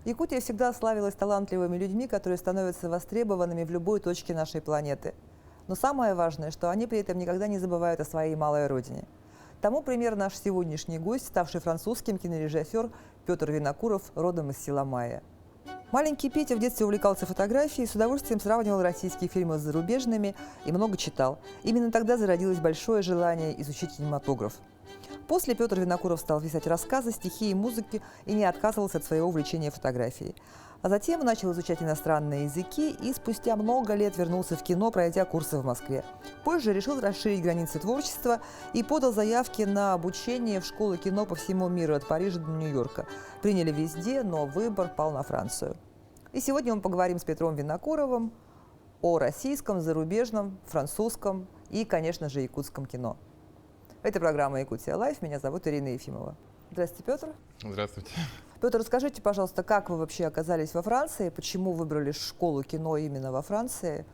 Якутия всегда славилась талантливыми людьми, которые становятся востребованными в любой точке нашей планеты. Но самое важное, что они при этом никогда не забывают о своей малой родине. Тому пример наш сегодняшний гость, ставший французским кинорежиссер Петр Винокуров, родом из села Майя. Маленький Петя в детстве увлекался фотографией, с удовольствием сравнивал российские фильмы с зарубежными и много читал. Именно тогда зародилось большое желание изучить кинематограф. После Петр Винокуров стал писать рассказы, стихи и музыки и не отказывался от своего увлечения фотографией. А затем начал изучать иностранные языки и спустя много лет вернулся в кино, пройдя курсы в Москве. Позже решил расширить границы творчества и подал заявки на обучение в школы кино по всему миру, от Парижа до Нью-Йорка. Приняли везде, но выбор пал на Францию. И сегодня мы поговорим с Петром Винокуровым о российском, зарубежном, французском и, конечно же, якутском кино. Это программа «Якутия Лайф». Меня зовут Ирина Ефимова. Здравствуйте, Петр. Здравствуйте. Петр, расскажите, пожалуйста, как вы вообще оказались во Франции, почему выбрали школу кино именно во Франции,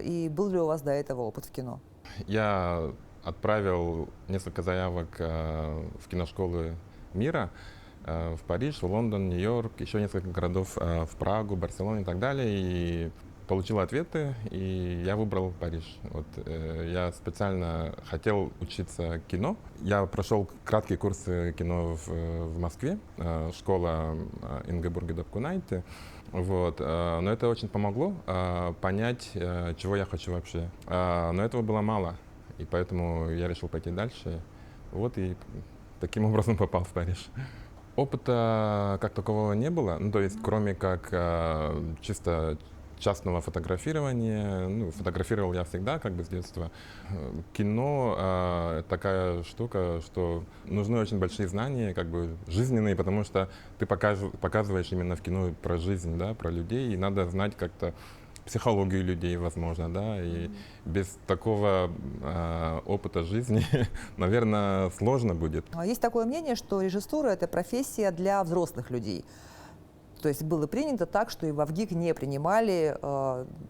и был ли у вас до этого опыт в кино? Я отправил несколько заявок в киношколы мира, в Париж, в Лондон, Нью-Йорк, еще несколько городов, в Прагу, Барселону и так далее, и получил ответы, и я выбрал Париж. Я специально хотел учиться кино. Я прошел краткие курсы кино в Москве, школа Ингеборги Дапкунайте. Но это очень помогло понять, чего я хочу вообще. Но этого было мало, и поэтому я решил пойти дальше. И таким образом попал в Париж. Опыта как такового не было, кроме как чисто частного фотографирования. Фотографировал я всегда, с детства. Кино такая штука, что нужны очень большие знания, жизненные, потому что ты показываешь именно в кино про жизнь, да, про людей, и надо знать как-то психологию людей, возможно, да, и без такого опыта жизни, наверное, сложно будет. Есть такое мнение, что режиссура – это профессия для взрослых людей. То есть было принято так, что и в ВГИК не принимали,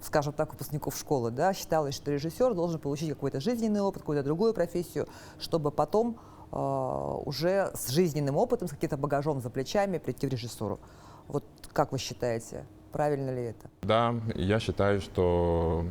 скажем так, выпускников школы. Да? Считалось, что режиссер должен получить какой-то жизненный опыт, какую-то другую профессию, чтобы потом уже с жизненным опытом, с каким-то багажом за плечами прийти в режиссуру. Вот как вы считаете, правильно ли это? Да, я считаю, что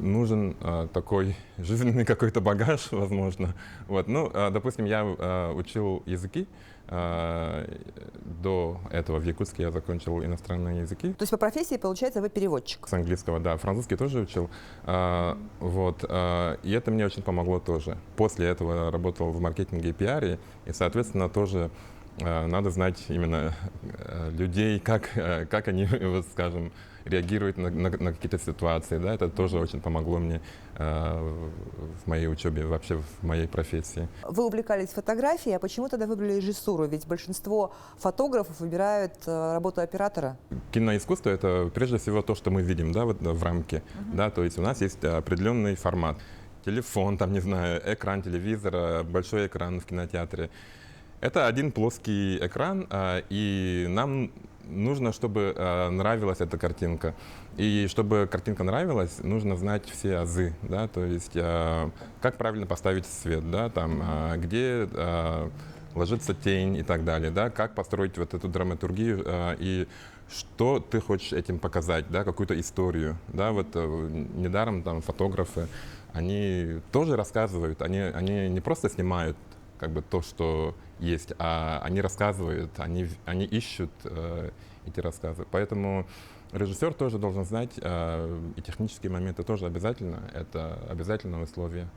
нужен такой жизненный какой-то багаж, возможно. Допустим, я учил языки. До этого в Якутске я закончил иностранные языки. То есть по профессии, получается, вы переводчик? С английского, да. Французский тоже учил. И это мне очень помогло тоже. После этого работал в маркетинге и пиаре, и, соответственно, тоже надо знать именно людей, как они, скажем, реагируют на какие-то ситуации. Да? Это тоже очень помогло мне в моей учебе, вообще в моей профессии. Вы увлекались фотографией, а почему тогда выбрали режиссуру? Ведь большинство фотографов выбирают работу оператора. Киноискусство — это прежде всего то, что мы видим, да, в рамке. Да? То есть у нас есть определенный формат. Телефон, экран телевизора, большой экран в кинотеатре. Это один плоский экран, и нам нужно, чтобы нравилась эта картинка. И чтобы картинка нравилась, нужно знать все азы, да, то есть как правильно поставить свет, да, где ложится тень и так далее, да, как построить вот эту драматургию и что ты хочешь этим показать, да, какую-то историю, да, недаром фотографы, они тоже рассказывают, они не просто снимают то, что есть, а они рассказывают, они ищут эти рассказы. Поэтому режиссер тоже должен знать, и технические моменты тоже обязательно, это обязательное условие.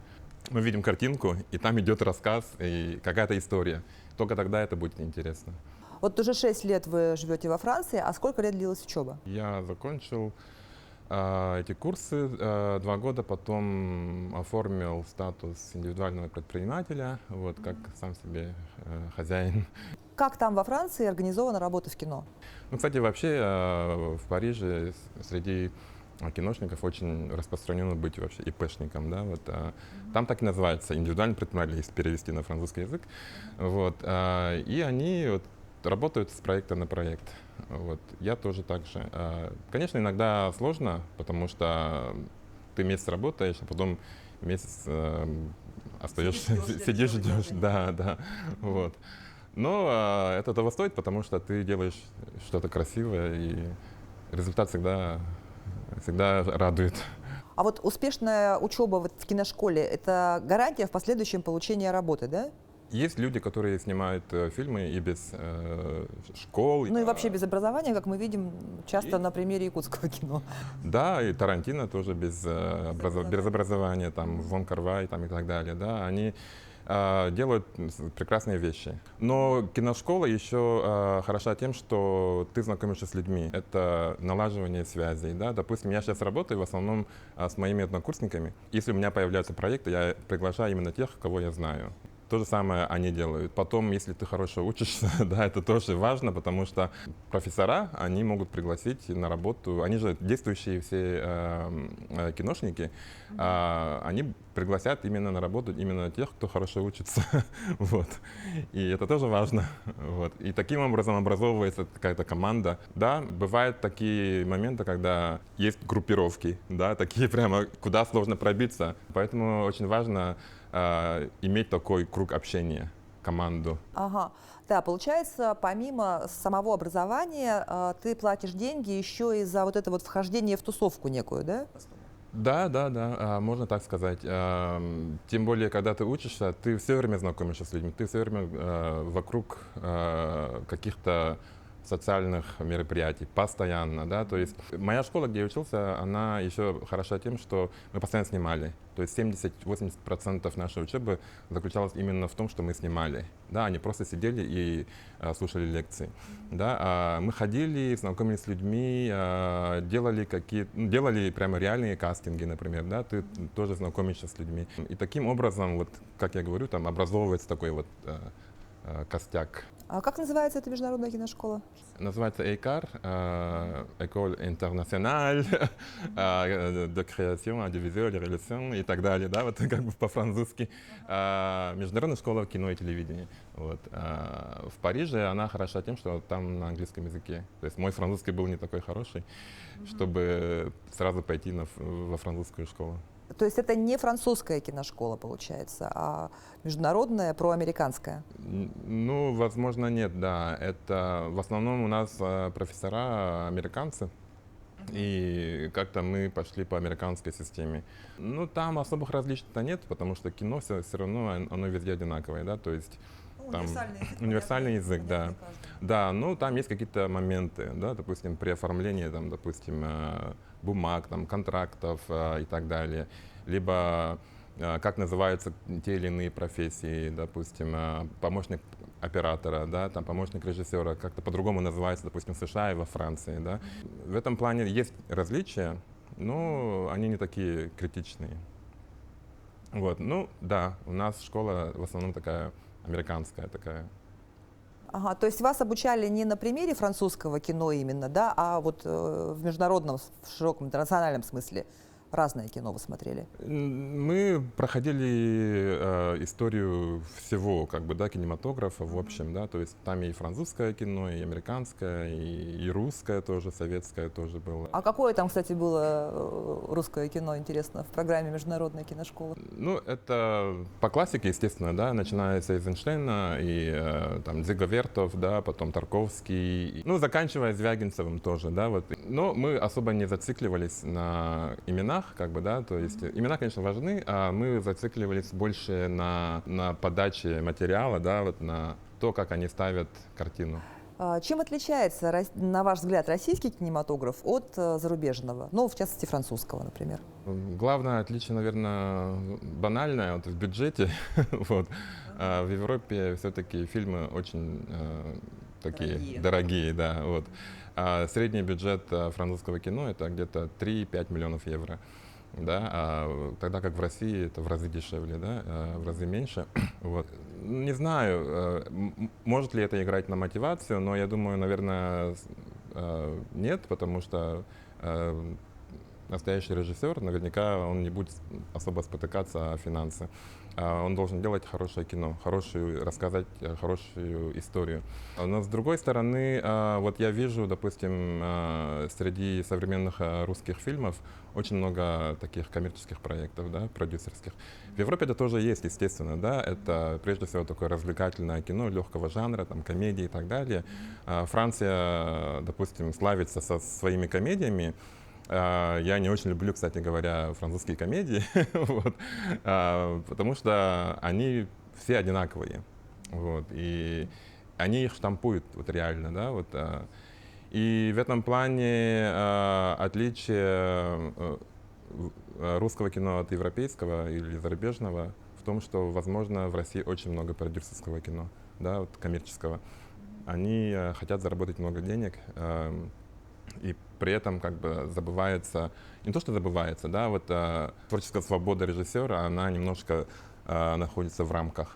Мы видим картинку, и там идет рассказ, и какая-то история. Только тогда это будет интересно. Вот уже 6 лет вы живете во Франции, а сколько лет длилась учеба? Я закончил эти курсы 2 года, потом оформил статус индивидуального предпринимателя, как сам себе хозяин. Как там во Франции организована работа в кино? Кстати, вообще в Париже среди киношников очень распространено быть вообще ИПшником. Да? Там так и называется, индивидуальный предприниматель, если перевести на французский язык. И они работают с проекта на проект. Я тоже так же. Конечно, иногда сложно, потому что ты месяц работаешь, а потом месяц остаешься, сидишь, ждешь. Да. Но это того стоит, потому что ты делаешь что-то красивое, и результат всегда радует. А вот успешная учеба вот в киношколе – это гарантия в последующем получения работы, да? Есть люди, которые снимают фильмы и без школ. Ну и вообще без образования, как мы видим часто на примере якутского кино. Да, и Тарантино тоже без образования, там, Вон Кар-вай там, и так далее. Да, они делают прекрасные вещи. Но киношкола еще хороша тем, что ты знакомишься с людьми. Это налаживание связей. Да? Допустим, я сейчас работаю в основном с моими однокурсниками. Если у меня появляются проекты, я приглашаю именно тех, кого я знаю. То же самое они делают. Потом, если ты хорошо учишься, да, это тоже важно, потому что профессора, они могут пригласить на работу, они же действующие все киношники, они пригласят именно на работу именно тех, кто хорошо учится. Вот. И это тоже важно. Вот. И таким образом образовывается какая-то команда. Да, бывают такие моменты, когда есть группировки, да, такие прямо, куда сложно пробиться. Поэтому очень важно иметь такой круг общения, команду. Ага. Да, получается, помимо самого образования, ты платишь деньги еще и за вот это вот вхождение в тусовку некую, да? Да, можно так сказать. Тем более, когда ты учишься, ты все время знакомишься с людьми, ты все время вокруг каких-то социальных мероприятий, постоянно, да, то есть моя школа, где я учился, она еще хороша тем, что мы постоянно снимали, то есть 70-80% нашей учебы заключалось именно в том, что мы снимали, да, они просто сидели и слушали лекции, да, мы ходили, знакомились с людьми, делали прямо реальные кастинги, например, да, ты тоже знакомишься с людьми, и таким образом, вот, как я говорю, там образовывается такой вот костяк. А как называется эта международная киношкола? Называется EICAR, École Internationale de Création, Audiovisuelle et Relation и так далее, да, вот как бы по-французски. Международная школа кино и телевидения. Вот. В Париже она хороша тем, что там на английском языке. То есть мой французский был не такой хороший, чтобы сразу пойти во французскую школу. То есть это не французская киношкола, получается, а международная, проамериканская? Ну, возможно, нет, да. Это в основном у нас профессора американцы, и как-то мы пошли по американской системе. Ну, там особых различий-то нет, потому что кино все равно, оно везде одинаковое, да, то есть там универсальный язык, да. Да, ну там есть какие-то моменты, да, допустим, при оформлении, там, допустим, бумаг, там, контрактов и так далее, либо как называются те или иные профессии, допустим, помощник оператора, да, там, помощник режиссера, как-то по-другому называется, допустим, в США и во Франции, да. В этом плане есть различия, но они не такие критичные. Вот, ну, да, у нас школа в основном такая американская такая. Ага, то есть вас обучали не на примере французского кино именно, да, а вот в международном, в широком интернациональном смысле разное кино вы смотрели? Мы проходили историю всего, как бы, да, кинематографа в общем, да, то есть там и французское кино, и американское, и русское тоже, советское тоже было. А какое там, кстати, было русское кино, интересно, в программе международной киношколы? Ну, это по классике, естественно, да, начинается из Эйнштейна и там Дзига Вертов, да, потом Тарковский, ну, заканчивая Звягинцевым тоже, да, вот. Но мы особо не зацикливались на именах, как бы, да, то есть имена, конечно, важны, а мы зацикливались больше на подаче материала, да, вот на то, как они ставят картину. Чем отличается, на ваш взгляд, российский кинематограф от зарубежного, ну, в частности, французского, например? Главное отличие, наверное, банальное, вот в бюджете. Вот. В Европе все-таки фильмы очень такие дорогие, да, вот. Средний бюджет французского кино это где-то 3-5 миллионов евро. Да, тогда как в России это в разы дешевле, да, в разы меньше. Вот. Не знаю, может ли это играть на мотивацию, но я думаю, наверное, нет, потому что настоящий режиссер, наверняка он не будет особо спотыкаться о финансы. Он должен делать хорошее кино, рассказать хорошую историю. Но с другой стороны, вот я вижу, допустим, среди современных русских фильмов очень много таких коммерческих проектов, да, продюсерских. В Европе это тоже есть, естественно, да, это прежде всего такое развлекательное кино легкого жанра, там, комедии и так далее. Франция, допустим, славится со своими комедиями. Я не очень люблю, кстати говоря, французские комедии, вот, потому что они все одинаковые, вот, и они их штампуют вот, реально, да, вот, и в этом плане отличие русского кино от европейского или зарубежного в том, что, возможно, в России очень много продюсерского кино, да, вот, коммерческого. Они хотят заработать много денег, и при этом как бы забывается, не то что забывается, да, вот творческая свобода режиссера, она немножко находится в рамках.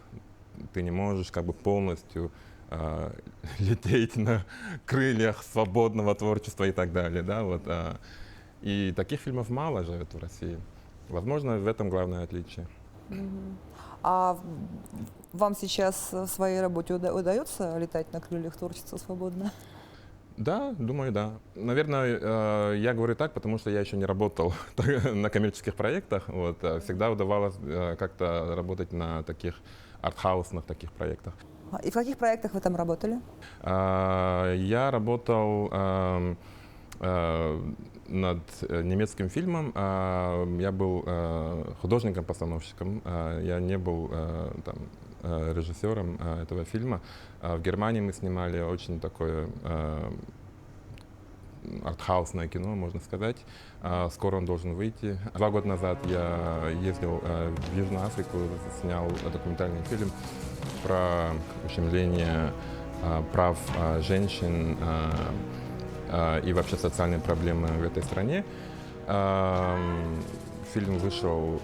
Ты не можешь как бы полностью лететь на крыльях свободного творчества и так далее, да, вот. И таких фильмов мало живет в России. Возможно, в этом главное отличие. А вам сейчас в своей работе удается летать на крыльях творчества свободно? Да, думаю, да. Наверное, я говорю так, потому что я еще не работал на коммерческих проектах. Вот, всегда удавалось как-то работать на таких артхаусных таких проектах. И в каких проектах вы там работали? Я работал над немецким фильмом. Я был художником-постановщиком. Я не был там, режиссером этого фильма. В Германии мы снимали очень такое артхаусное кино, можно сказать. Скоро он должен выйти. 2 года назад я ездил в Южную Африку, снял документальный фильм про ущемление прав женщин и вообще социальные проблемы в этой стране. Фильм вышел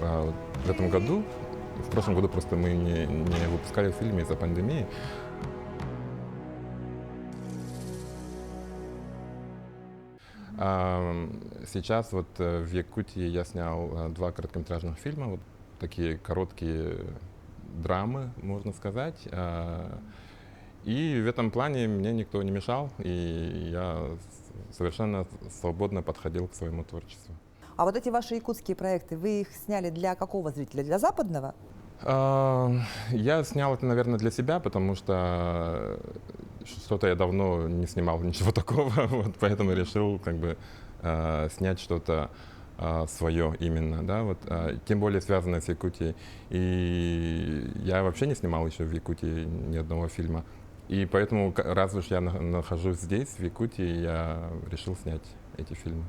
в этом году. В прошлом году просто мы не выпускали фильм из-за пандемии. Сейчас вот в Якутии я снял 2 короткометражных фильма, вот такие короткие драмы, можно сказать. И в этом плане мне никто не мешал, и я совершенно свободно подходил к своему творчеству. А вот эти ваши якутские проекты, вы их сняли для какого зрителя? Для западного? Я снял это, наверное, для себя, потому что что-то я давно не снимал ничего такого, вот, поэтому решил как бы снять что-то свое именно, да, вот, тем более связанное с Якутией. И я вообще не снимал еще в Якутии ни одного фильма. И поэтому, раз уж я нахожусь здесь, в Якутии, я решил снять эти фильмы.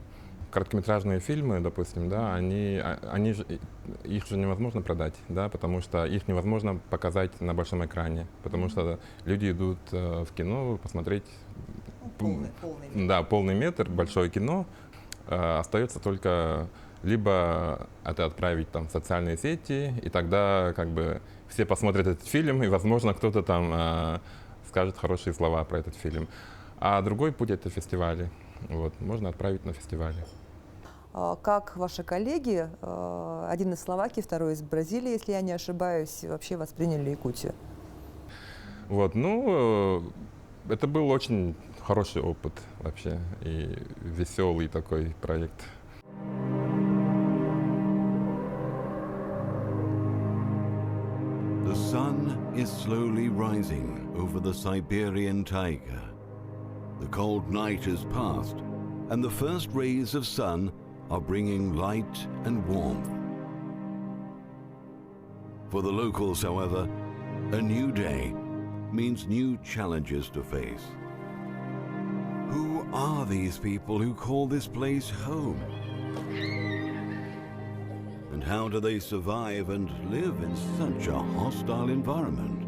Короткометражные фильмы, допустим, да, их же невозможно продать, да, потому что их невозможно показать на большом экране, потому что люди идут в кино посмотреть полный метр, большое кино. Остается только либо это отправить там в социальные сети, и тогда как бы все посмотрят этот фильм, и, возможно, кто-то там скажет хорошие слова про этот фильм. А другой путь — это фестивали. Вот, можно отправить на фестивали. Как ваши коллеги, один из Словакии, второй из Бразилии, если я не ошибаюсь, вообще восприняли Якутию? Вот, ну, это был очень хороший опыт вообще и веселый такой проект. The sun is slowly rising over the Siberian taiga. The cold night is past, and the first rays of sun are bringing light and warmth. For the locals, however, a new day means new challenges to face. Who are these people who call this place home? And how do they survive and live in such a hostile environment?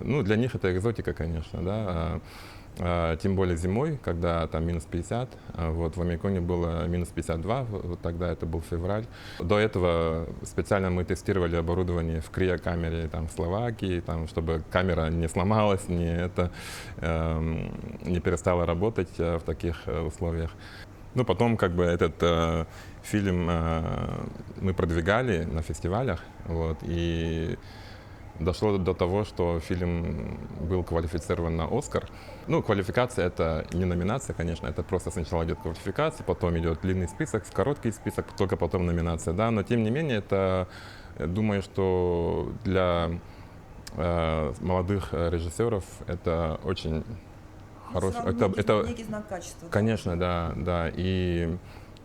Ну, для них это экзотика, конечно, да. Тем более зимой, когда там минус 50, вот в Омиконе было минус 52, вот тогда это был февраль. До этого специально мы тестировали оборудование в криокамере там, в Словакии, там, чтобы камера не сломалась, не перестала работать в таких условиях. Ну, потом как бы этот фильм мы продвигали на фестивалях, вот, и дошло до того, что фильм был квалифицирован на «Оскар». Ну, квалификация — это не номинация, конечно, это просто сначала идет квалификация, потом идет длинный список, короткий список, только потом номинация, да, но тем не менее, это, думаю, что для молодых режиссеров это очень хороший, это некий знак качества. конечно, да, да, и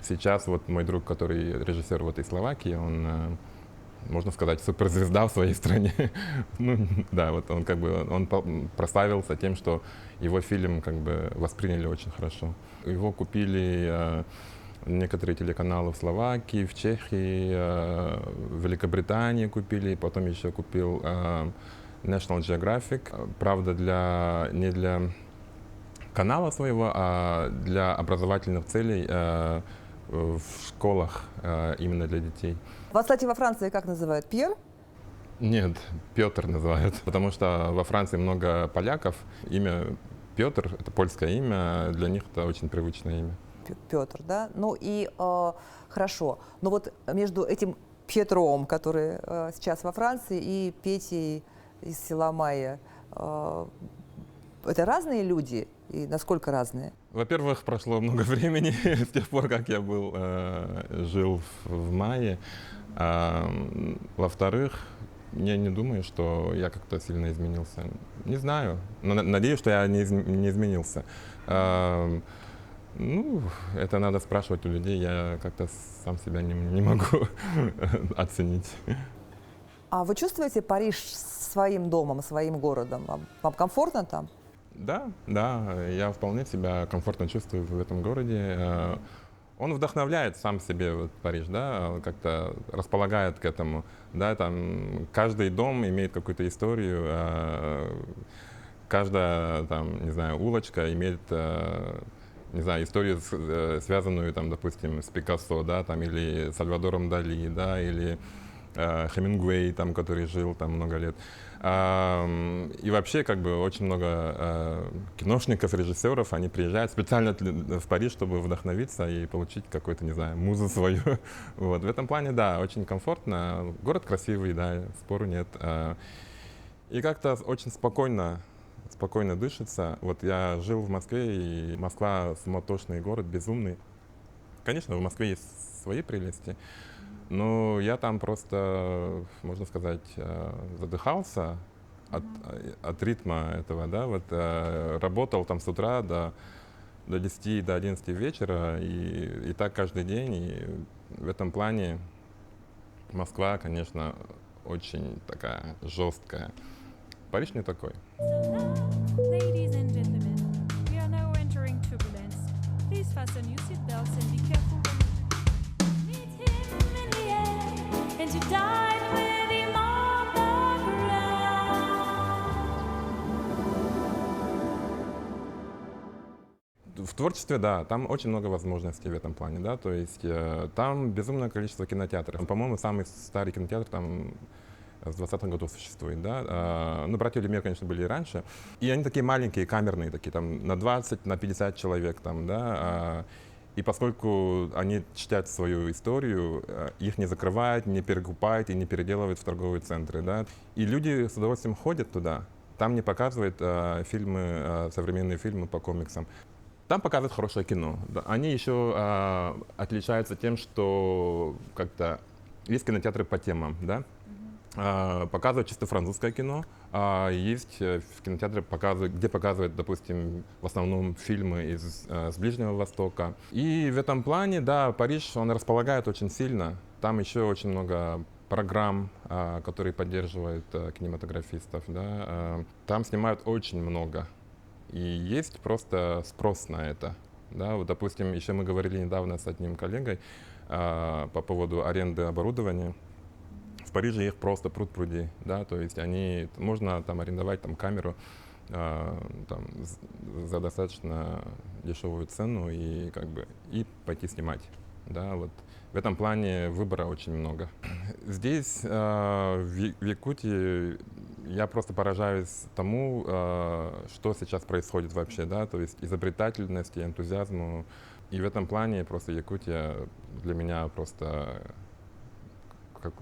сейчас вот мой друг, который режиссер вот из Словакии, он, можно сказать, суперзвезда в своей стране. Ну, да, вот он как бы он прославился тем, что его фильм как бы восприняли очень хорошо. Его купили некоторые телеканалы в Словакии, в Чехии, в Великобритании купили, потом еще купил National Geographic. Правда, не для канала своего, а для образовательных целей в школах именно для детей. Вас, кстати, во Франции как называют? Пьер? Нет, Петр называют, потому что во Франции много поляков. Имя Петр, это польское имя, для них это очень привычное имя. Петр, да? Ну и хорошо. Но вот между этим Петром, который сейчас во Франции, и Петей из села Майя, это разные люди? И насколько разные? Во-первых, прошло много времени с тех пор, как я жил в Майе. Во-вторых, я не думаю, что я как-то сильно изменился. Не знаю. Но надеюсь, что я не изменился. Ну, это надо спрашивать у людей. Я как-то сам себя не могу оценить. А вы чувствуете Париж своим домом, своим городом? Вам комфортно там? Да, да, я вполне себя комфортно чувствую в этом городе. Он вдохновляет сам себе, вот, Париж, да, как-то располагает к этому. Да, там каждый дом имеет какую-то историю, каждая, там, не знаю, улочка имеет, не знаю, историю, связанную, там, допустим, с Пикассо, да, там, или Сальвадором Дали, да, или Хемингуэй, там, который жил там много лет. И вообще, как бы, очень много киношников, режиссеров, они приезжают специально в Париж, чтобы вдохновиться и получить какую-то, не знаю, музу свою. Вот. В этом плане, да, очень комфортно. Город красивый, да, спору нет. И как-то очень спокойно дышится. Вот я жил в Москве, и Москва суматошный город, безумный. Конечно, в Москве есть свои прелести. Ну, я там просто, можно сказать, задыхался от ритма этого, да, вот работал там с утра до 10, до 11 вечера, и так каждый день, и в этом плане Москва, конечно, очень такая жесткая. Париж не такой. Ladies and gentlemen, we are now entering turbulence. Please fasten your seatbelts and be careful when you meet him in the air and you dine with him on the ground. В творчестве, да, там очень много возможностей в этом плане, да, то есть там безумное количество кинотеатров. По-моему, самый старый кинотеатр там с 20-х годов существует, да. Ну, «Братья Люмьер», конечно, были и раньше. И они такие маленькие, камерные, такие там на 20, на 50 человек там, да. И поскольку они чтят свою историю, их не закрывают, не перекупают и не переделывают в торговые центры, да. И люди с удовольствием ходят туда. Там не показывают фильмы, современные фильмы по комиксам. Там показывают хорошее кино. Они еще отличаются тем, что как-то есть кинотеатры по темам, да. Показывают чисто французское кино, есть в кинотеатре, где показывают, допустим, в основном фильмы с Ближнего Востока. И в этом плане, да, Париж, он располагает очень сильно. Там еще очень много программ, которые поддерживают кинематографистов, да. Там снимают очень много. И есть просто спрос на это. Да. Вот, допустим, еще мы говорили недавно с одним коллегой по поводу аренды оборудования. В Париже их просто пруд-пруди, да, то есть можно там арендовать там камеру там, за достаточно дешевую цену и как бы пойти снимать, да, вот. В этом плане выбора очень много. Здесь, в Якутии, я просто поражаюсь тому, что сейчас происходит вообще, да, то есть изобретательности, энтузиазму И в этом плане просто Якутия для меня просто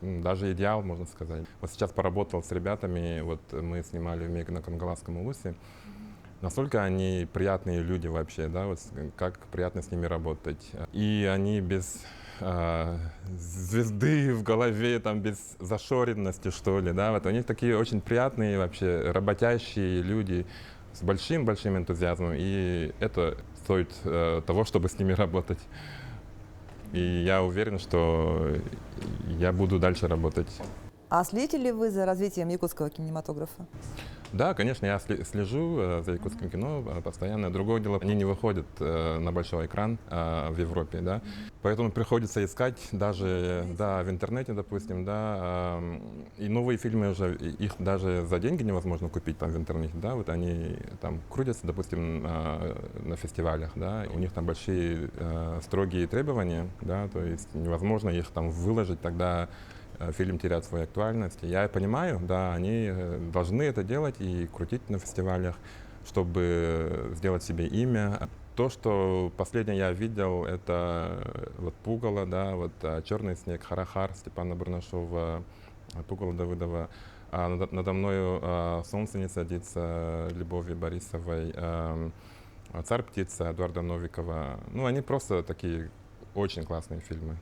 даже идеал, можно сказать. Вот сейчас поработал с ребятами, вот мы снимали в на Кангаласском улусе. Настолько они приятные люди вообще, да, вот как приятно с ними работать. И они без звезды в голове, там, без зашоренности, что ли, да, вот они такие очень приятные вообще, работящие люди с большим-большим энтузиазмом, и это стоит того, чтобы с ними работать. И я уверен, что я буду дальше работать. А следите ли вы за развитием якутского кинематографа? Да, конечно, я слежу за якутским кино постоянно. Другое дело, они не выходят на большой экран в Европе, да. Поэтому приходится искать даже, да, в интернете, допустим, да. И новые фильмы уже, их даже за деньги невозможно купить там в интернете, да. Вот они там крутятся, допустим, на фестивалях, да. У них там большие строгие требования, да, то есть невозможно их там выложить, тогда фильм теряет свою актуальность. Я понимаю, да, они должны это делать и крутить на фестивалях, чтобы сделать себе имя. То, что последнее я видел, это вот «Пугало», да, вот «Черный снег», «Харахар» Степана Барнашова, «Пугало» Давыдова. Надо мною «Солнце не садится» Любови Борисовой, «Царь-птица» Эдуарда Новикова. Ну, они просто такие очень классные фильмы.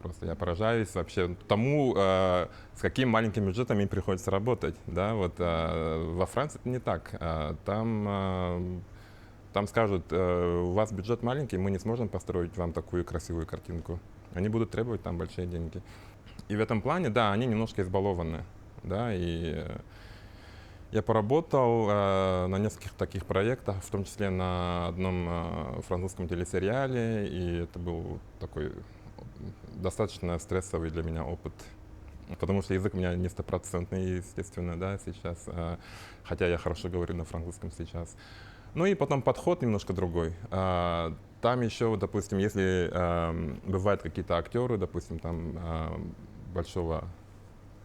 Просто я поражаюсь вообще тому, с каким маленьким бюджетом им приходится работать. Да? Вот, во Франции это не так. Там скажут, у вас бюджет маленький, мы не сможем построить вам такую красивую картинку. Они будут требовать там большие деньги. И в этом плане, да, они немножко избалованы. Да? И я поработал на нескольких таких проектах, в том числе на одном французском телесериале, и это был такой достаточно стрессовый для меня опыт, потому что язык у меня не стопроцентный, естественно, да, сейчас, хотя я хорошо говорю на французском сейчас. Ну и потом подход немножко другой. Там еще, допустим, если бывают какие-то актеры, допустим, там большого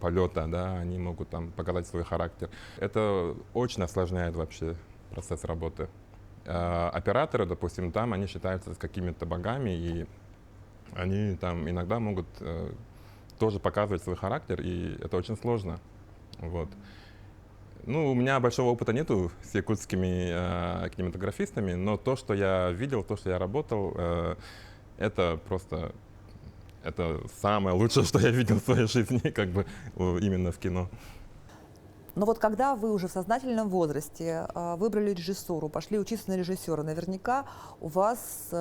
полета, да, они могут там показать свой характер. Это очень осложняет вообще процесс работы. Операторы, допустим, там они считаются какими-то богами, и они там иногда могут тоже показывать свой характер, и это очень сложно. Вот. Ну, у меня большого опыта нету с якутскими кинематографистами, но то, что я видел, то, что я работал, это просто это самое лучшее, что я видел в своей жизни, как бы именно в кино. Но вот когда вы уже в сознательном возрасте выбрали режиссуру, пошли учиться на режиссера, наверняка у вас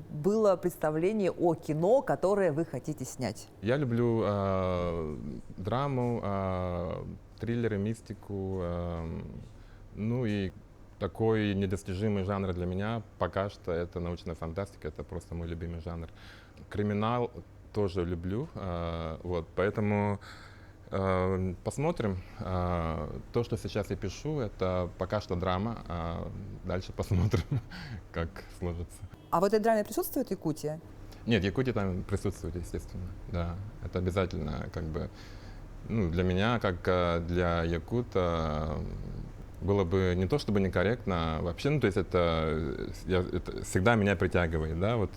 было представление о кино, которое вы хотите снять. Я люблю драму, триллеры, мистику. Ну и такой недостижимый жанр для меня пока что это научная фантастика, это просто мой любимый жанр. Криминал тоже люблю, вот, поэтому посмотрим. То, что сейчас я пишу, это пока что драма, а дальше посмотрим, как сложится. А в этой драме присутствует Якутия? Нет, Якутия там присутствует, естественно, да. Это обязательно, как бы, ну, для меня, как для якута, было бы не то чтобы некорректно, вообще, ну, то есть это всегда меня притягивает, да, вот.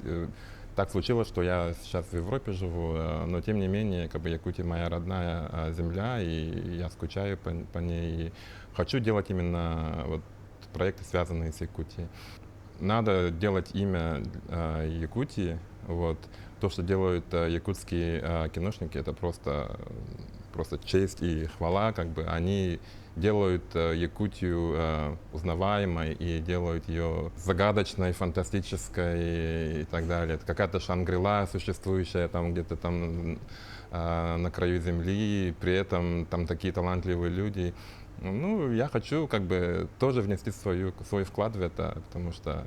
Так случилось, что я сейчас в Европе живу, но тем не менее, как бы Якутия моя родная земля, и я скучаю по ней. И хочу делать именно вот проекты, связанные с Якутией. Надо делать имя Якутии. Вот. То, что делают якутские киношники, это просто честь и хвала. Как бы они делают Якутию узнаваемой и делают ее загадочной, фантастической и так далее. Это какая-то Шангрила, существующая там где-то там на краю земли, при этом там такие талантливые люди. Ну, я хочу как бы тоже внести свой вклад в это, потому что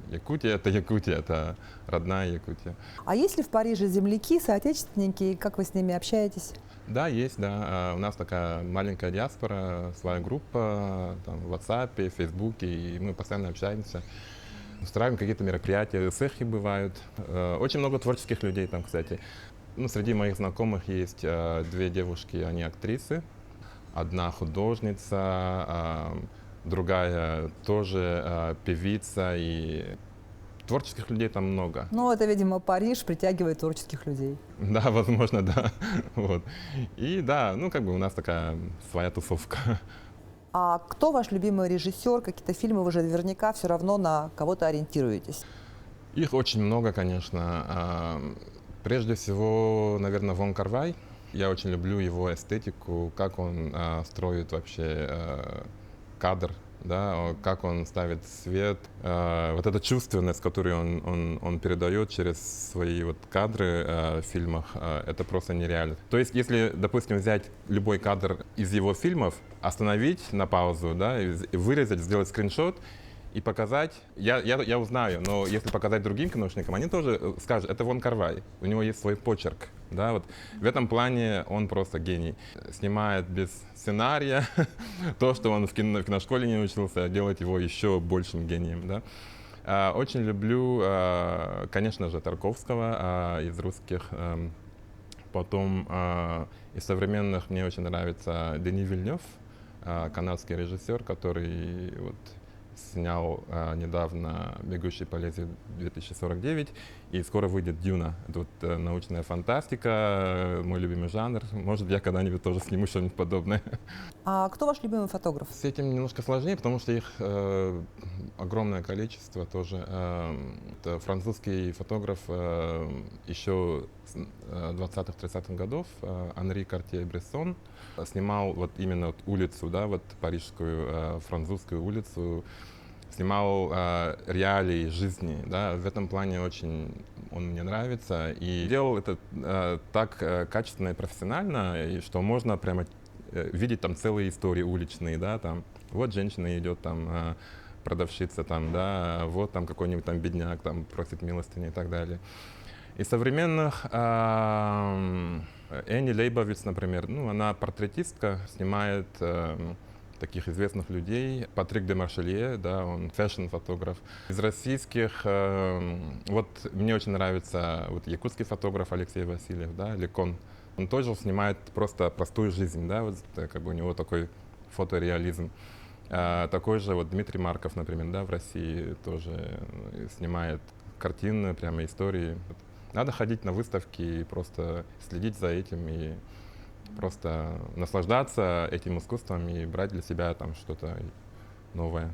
Якутия — это родная Якутия. А есть ли в Париже земляки, соотечественники, как вы с ними общаетесь? Да, есть, да. У нас такая маленькая диаспора, своя группа там, в WhatsApp, в Facebook, и мы постоянно общаемся. Устраиваем какие-то мероприятия, цехи бывают. Очень много творческих людей там, кстати. Ну, среди моих знакомых есть две девушки, они актрисы. Одна художница, другая тоже певица и Творческих людей там много. Ну, это, видимо, Париж притягивает творческих людей. Да, возможно, да. Вот. И да, ну как бы у нас такая своя тусовка. А кто ваш любимый режиссер? Какие-то фильмы вы же наверняка все равно на кого-то ориентируетесь. Их очень много, конечно. Прежде всего, наверное, Вон Кар-вай. Я очень люблю его эстетику, как он строит вообще кадр, да, как он ставит свет. Вот эта чувственность, которую он передает через свои вот кадры в фильмах, это просто нереально. То есть, если, допустим, взять любой кадр из его фильмов, остановить на паузу, да, и вырезать, сделать скриншот, и показать, я узнаю, но если показать другим киношникам, они тоже скажут, это Вон Кар-вай, у него есть свой почерк. Да, вот. В этом плане он просто гений. Снимает без сценария то, что он в киношколе не учился, делать его еще большим гением. Да. Очень люблю, конечно же, Тарковского из русских. Потом из современных мне очень нравится Дени Вильнёв, канадский режиссер, который вот снял недавно «Бегущий по лезвию 2049», и скоро выйдет «Дюна». Это вот научная фантастика, мой любимый жанр. Может, я когда-нибудь тоже сниму что-нибудь подобное. А кто ваш любимый фотограф? С этим немножко сложнее, потому что их огромное количество тоже. Это французский фотограф еще с 20-30-х годов, Анри Картье-Брессон, снимал вот именно вот улицу, да, вот парижскую, французскую улицу, снимал реалии жизни, да, в этом плане очень он мне нравится, и делал это так качественно и профессионально, и что можно прямо видеть там целые истории уличные, да, там, вот женщина идет там, продавщица там, да, вот там какой-нибудь там бедняк там просит милостыни и так далее. Из современных Энни Лейбовиц, например, ну, она портретистка, снимает таких известных людей. Патрик де Маршелье, да, он фэшн-фотограф. Из российских, вот мне очень нравится вот якутский фотограф Алексей Васильев, да, Лекон. Он тоже снимает просто простую жизнь, да, вот как бы у него такой фотореализм. Такой же вот Дмитрий Марков, например, да, в России тоже снимает картины, прямо истории. Надо ходить на выставки и просто следить за этим и просто наслаждаться этим искусством и брать для себя там что-то новое.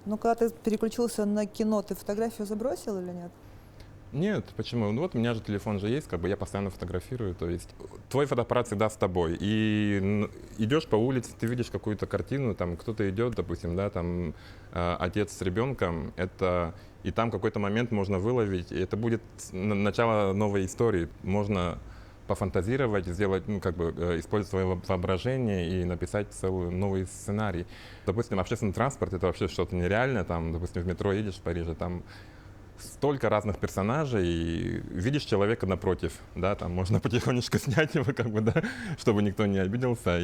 Ну, когда ты переключился на кино, ты фотографию забросил или нет? Нет, почему? Ну вот у меня же телефон же есть, как бы я постоянно фотографирую, то есть твой фотоаппарат всегда с тобой. И идешь по улице, ты видишь какую-то картину, там кто-то идет, допустим, да, там отец с ребенком, это и там какой-то момент можно выловить, и это будет начало новой истории. Можно пофантазировать, сделать, ну, как бы использовать свое воображение и написать целый новый сценарий. Допустим, общественный транспорт — это вообще что-то нереальное. Там, допустим, в метро едешь в Париже, там столько разных персонажей, и видишь человека напротив, да, там можно потихонечку снять его, как бы, да, чтобы никто не обиделся,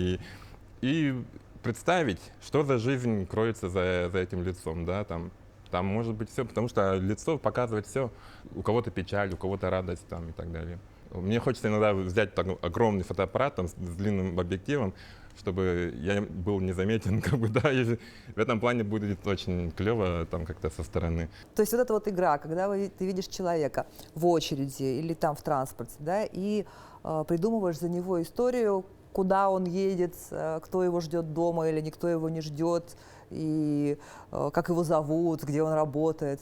и представить, что за жизнь кроется за этим лицом, да, там может быть все, потому что лицо показывает все. У кого-то печаль, у кого-то радость там, и так далее. Мне хочется иногда взять так, огромный фотоаппарат там, с длинным объективом, чтобы я был незаметен, как бы, да, и в этом плане будет очень клево там как-то со стороны. То есть вот эта вот игра, когда ты видишь человека в очереди или там в транспорте, да, и придумываешь за него историю, куда он едет, кто его ждет дома или никто его не ждет, и как его зовут, где он работает.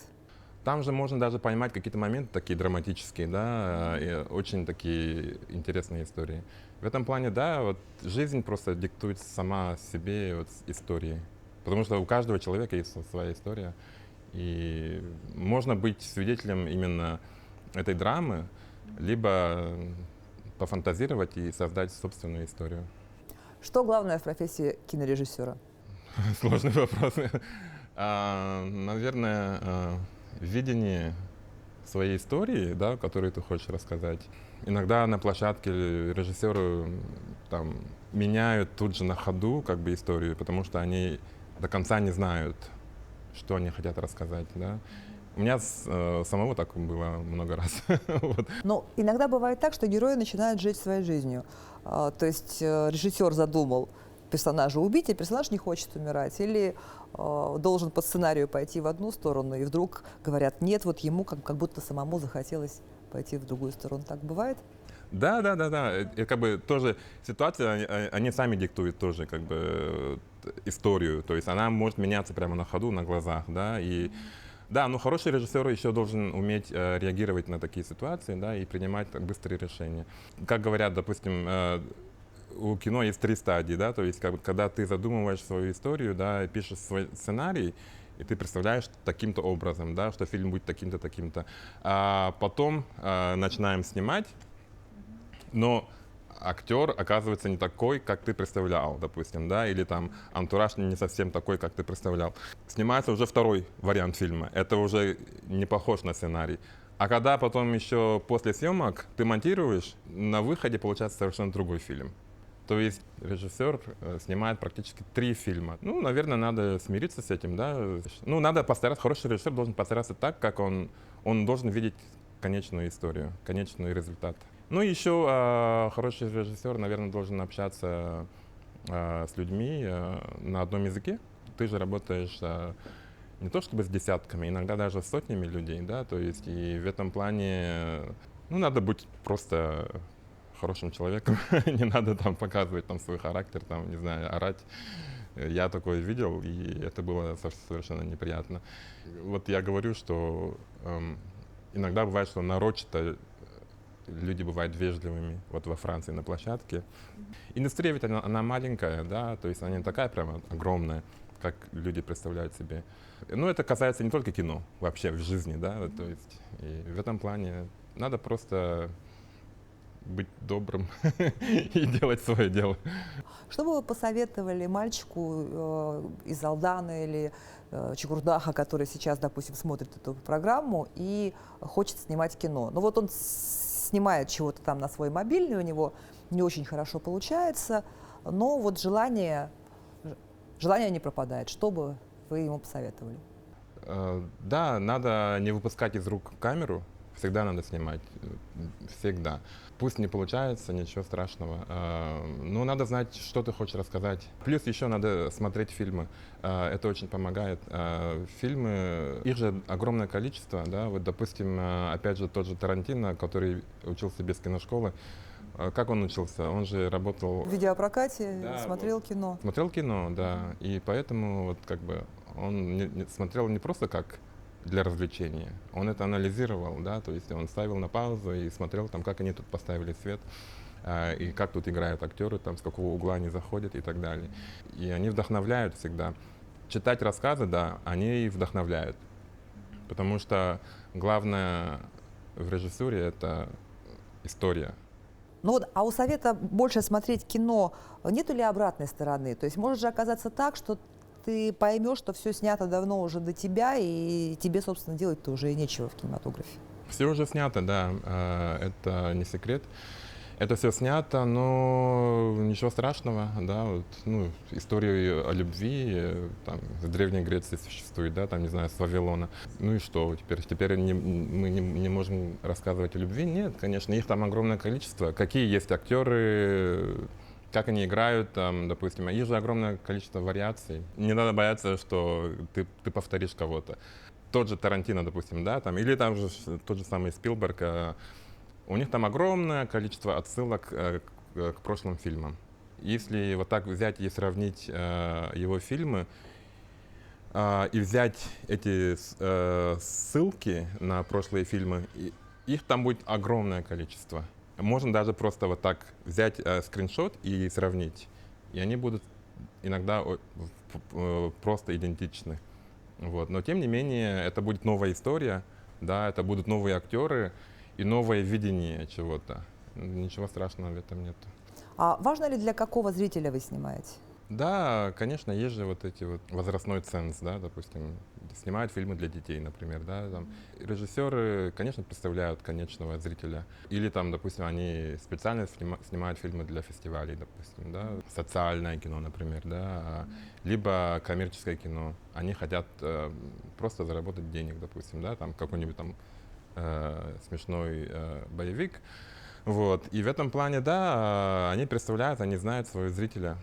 Там же можно даже поймать какие-то моменты такие драматические, да, и очень такие интересные истории. В этом плане, да, вот жизнь просто диктует сама себе вот истории. Потому что у каждого человека есть своя история. И можно быть свидетелем именно этой драмы, либо пофантазировать и создать собственную историю. Что главное в профессии кинорежиссера? Сложный вопрос. Наверное, видение своей истории, да, которую ты хочешь рассказать. Иногда на площадке режиссеры там меняют тут же на ходу как бы историю, потому что они до конца не знают, что они хотят рассказать, да. У меня самого так было много раз. Вот. Но иногда бывает так, что герои начинают жить своей жизнью. То есть режиссер задумал персонажа убить, а персонаж не хочет умирать, или должен по сценарию пойти в одну сторону, и вдруг говорят нет, вот ему как будто самому захотелось пойти в другую сторону. Так бывает? Да. И как бы тоже ситуация, они сами диктуют тоже как бы историю. То есть она может меняться прямо на ходу, на глазах, да. И да, но хороший режиссер еще должен уметь реагировать на такие ситуации, да, и принимать быстрые решения. Как говорят, допустим, у кино есть 3 стадии, да, то есть как бы, когда ты задумываешь свою историю, да, и пишешь свой сценарий, и ты представляешь таким-то образом, да, что фильм будет таким-то, таким-то. А потом начинаем снимать, но актер оказывается не такой, как ты представлял, допустим, да, или там антураж не совсем такой, как ты представлял. Снимается уже второй вариант фильма, это уже не похож на сценарий. А когда потом еще после съемок ты монтируешь, на выходе получается совершенно другой фильм. То есть режиссер снимает практически 3 фильма. Ну, наверное, надо смириться с этим, да. Ну, надо постараться, хороший режиссер должен постараться так, как он должен видеть конечную историю, конечный результат. Ну, еще хороший режиссер, наверное, должен общаться с людьми на одном языке. Ты же работаешь не то чтобы с десятками, иногда даже с сотнями людей, да, то есть и в этом плане, ну, надо быть просто хорошим человеком, не надо там показывать там свой характер, там, не знаю, орать. Я такое видел, и это было совершенно неприятно. Вот я говорю, что иногда бывает, что нарочито люди бывают вежливыми, вот во Франции на площадке. Индустрия ведь она маленькая, да, то есть она не такая прямо огромная, как люди представляют себе. Ну, это касается не только кино, вообще в жизни, да, то есть и в этом плане надо просто быть добрым и делать свое дело. Что бы вы посоветовали мальчику из Алдана или Чукурдаха, который сейчас, допустим, смотрит эту программу и хочет снимать кино? Ну вот он снимает чего-то там на свой мобильный, у него не очень хорошо получается, но вот желание не пропадает. Что бы вы ему посоветовали? Да, надо не выпускать из рук камеру, всегда надо снимать, всегда. Пусть не получается, ничего страшного, но надо знать, что ты хочешь рассказать. Плюс еще надо смотреть фильмы, это очень помогает. Фильмы, их же огромное количество, да, вот, допустим, опять же, тот же Тарантино, который учился без киношколы. Как он учился? Он же работал... В видеопрокате, да, смотрел вот, кино. Смотрел кино, да, и поэтому вот как бы он смотрел не просто как для развлечения, он это анализировал, да, то есть он ставил на паузу и смотрел там, как они тут поставили свет, и как тут играют актеры, там, с какого угла они заходят и так далее. И они вдохновляют всегда. Читать рассказы, да, они вдохновляют, потому что главное в режиссуре — это история. Ну вот, а у совета больше смотреть кино нету ли обратной стороны? То есть может же оказаться так, что ты поймешь, что все снято давно уже до тебя, и тебе, собственно, делать-то уже и нечего в кинематографе. Все уже снято, да, это не секрет. Это все снято, но ничего страшного, да, вот, ну, история о любви, там, в Древней Греции существует, да, там, не знаю, с Вавилона. Ну и что теперь? Теперь мы не можем рассказывать о любви? Нет, конечно, их там огромное количество. Какие есть актеры, как они играют, там, допустим, их же огромное количество вариаций. Не надо бояться, что ты повторишь кого-то. Тот же Тарантино, допустим, да, там, или там же тот же самый Спилберг, у них там огромное количество отсылок к прошлым фильмам. Если вот так взять и сравнить его фильмы, и взять эти ссылки на прошлые фильмы, их там будет огромное количество. Можно даже просто вот так взять скриншот и сравнить, и они будут иногда просто идентичны. Вот. Но тем не менее, это будет новая история, да, это будут новые актеры и новое видение чего-то. Ничего страшного в этом нет. А важно ли для какого зрителя вы снимаете? Да, конечно, есть же вот эти вот возрастной ценз, да, допустим, снимают фильмы для детей, например, да, там. Режиссеры, конечно, представляют конечного зрителя. Или там, допустим, они специально снимают фильмы для фестивалей, допустим, да, социальное кино, например, да, либо коммерческое кино. Они хотят просто заработать денег, допустим, да, там какой-нибудь там смешной боевик. Вот. И в этом плане, да, они представляют, они знают своего зрителя.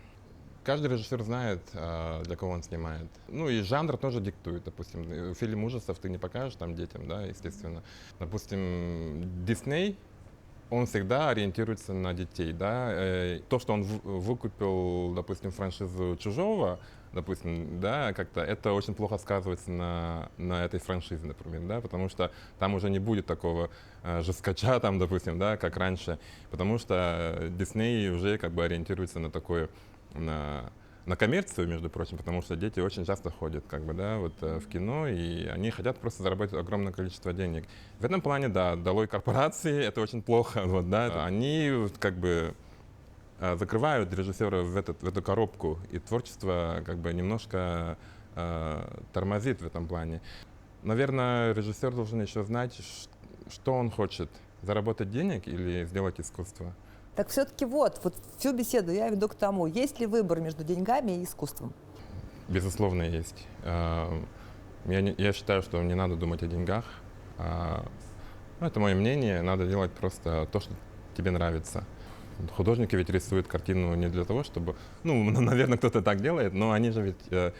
Каждый режиссер знает, для кого он снимает. Ну и жанр тоже диктует, допустим. Фильм ужасов ты не покажешь там детям, да, естественно. Допустим, Дисней, он всегда ориентируется на детей, да. То, что он выкупил, допустим, франшизу «Чужого», допустим, да, как-то это очень плохо сказывается на этой франшизе, например, да, потому что там уже не будет такого жесткача, там, допустим, да, как раньше, потому что Дисней уже как бы ориентируется на такое, на коммерцию, между прочим, потому что дети очень часто ходят, как бы, да, вот в кино, и они хотят просто заработать огромное количество денег. В этом плане, да, долой корпорации, это очень плохо, вот, да, они как бы закрывают режиссера в эту коробку, и творчество как бы немножко тормозит в этом плане. Наверное, режиссер должен еще знать, что он хочет, заработать денег или сделать искусство. Так все-таки вот всю беседу я веду к тому, есть ли выбор между деньгами и искусством? Безусловно, есть. Я считаю, что не надо думать о деньгах. Ну, это мое мнение, надо делать просто то, что тебе нравится. Художники ведь рисуют картину не для того, чтобы... Ну, наверное, кто-то так делает, но они же ведь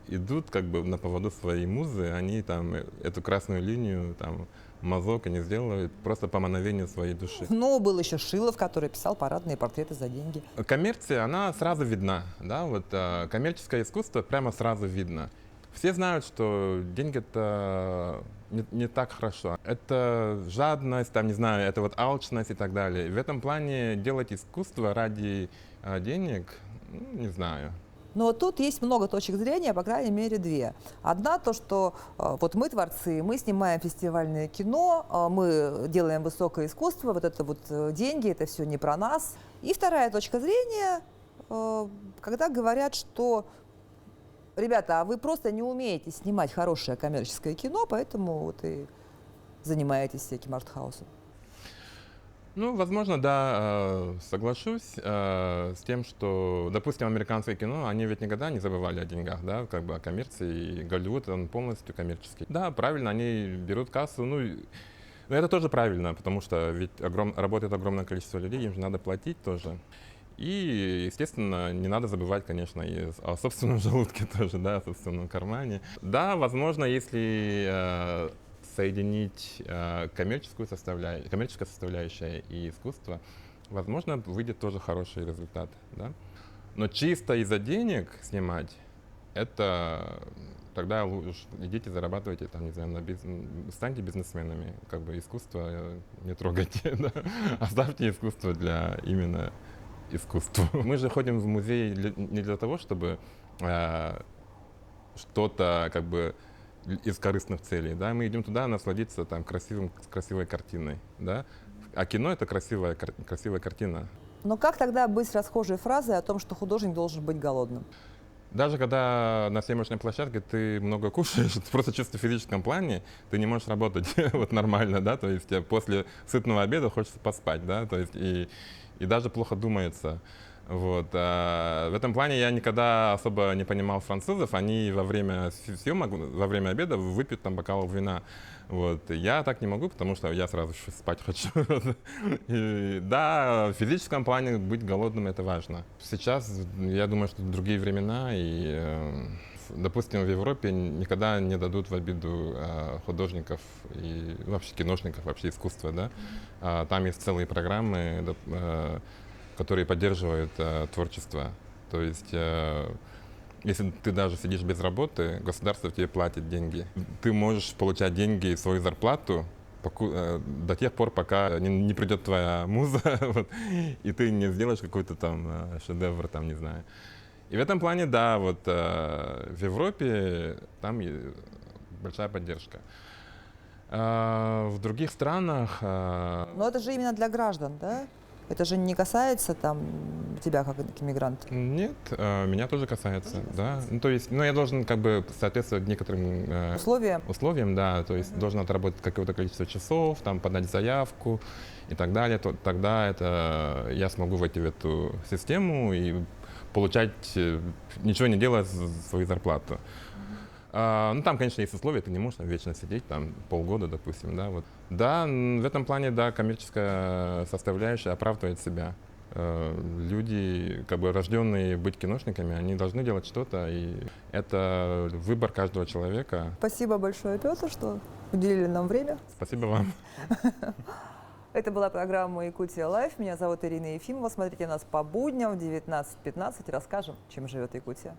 идут как бы на поводу своей музы, они там эту красную линию, там, мазок они сделают просто по мановению своей души. Ну, был еще Шилов, который писал парадные портреты за деньги. Коммерция, она сразу видна, да, вот коммерческое искусство прямо сразу видно. Все знают, что деньги это не так хорошо. Это жадность, там, не знаю, это вот алчность и так далее. В этом плане делать искусство ради денег, ну, не знаю. Но тут есть много точек зрения, по крайней мере, две. Одна то, что вот мы творцы, мы снимаем фестивальное кино, мы делаем высокое искусство, вот это вот деньги, это все не про нас. И вторая точка зрения, когда говорят, что ребята, а вы просто не умеете снимать хорошее коммерческое кино, поэтому вот и занимаетесь всяким артхаусом. Ну, возможно, да, соглашусь с тем, что, допустим, американское кино, они ведь никогда не забывали о деньгах, да, как бы о коммерции, и Голливуд, он полностью коммерческий. Да, правильно, они берут кассу, ну, это тоже правильно, потому что ведь работает огромное количество людей, им же надо платить тоже. И, естественно, не надо забывать, конечно, и о собственном желудке тоже, да, о собственном кармане. Да, возможно, если соединить коммерческая составляющая и искусство, возможно, выйдет тоже хороший результат, да. Но чисто из-за денег снимать, это тогда уж идите зарабатывайте, там, не знаю, станьте бизнесменами, как бы искусство не трогайте, да? Оставьте искусство для именно искусства. Мы же ходим в музей не для того, чтобы что-то как бы из корыстных целей, да, мы идем туда насладиться там красивой картиной, да, а кино это красивая картина. Но как тогда быть с расхожей фразой о том, что художник должен быть голодным? Даже когда на съемочной площадке ты много кушаешь, просто чисто в физическом плане ты не можешь работать вот нормально, да, то есть после сытного обеда хочется поспать, да, то есть и даже плохо думается. Вот. В этом плане я никогда особо не понимал французов. Они во время съемок, во время обеда выпьют там бокал вина. Вот. Я так не могу, потому что я сразу спать хочу. И, да, в физическом плане быть голодным это важно. Сейчас я думаю, что другие времена, и, допустим, в Европе никогда не дадут в обиду художников и вообще киношников, вообще искусства, да. Там есть целые программы, которые поддерживают творчество. То есть, если ты даже сидишь без работы, государство тебе платит деньги. Ты можешь получать деньги и свою зарплату до тех пор, пока не придет твоя муза, вот, и ты не сделаешь какой-то там шедевр, там, не знаю. И в этом плане, да, вот в Европе там большая поддержка. В других странах... Но это же именно для граждан, да? Это же не касается там тебя как иммигранта? Нет, меня тоже касается, да. Ну, то есть, ну, я должен как бы соответствовать некоторым условиям, да. То есть должен отработать какое-то количество часов, там подать заявку и так далее. Тогда это я смогу войти в эту систему и получать, ничего не делая, свою зарплату. Ну, там, конечно, есть условия, ты не можешь там вечно сидеть, там, полгода, допустим, да, вот. Да, в этом плане, да, коммерческая составляющая оправдывает себя. Люди, как бы рожденные быть киношниками, они должны делать что-то, и это выбор каждого человека. Спасибо большое, Петр, что уделили нам время. Спасибо вам. Это была программа «Якутия Лайф». Меня зовут Ирина Ефимова. Смотрите нас по будням в 19:15. Расскажем, чем живет Якутия.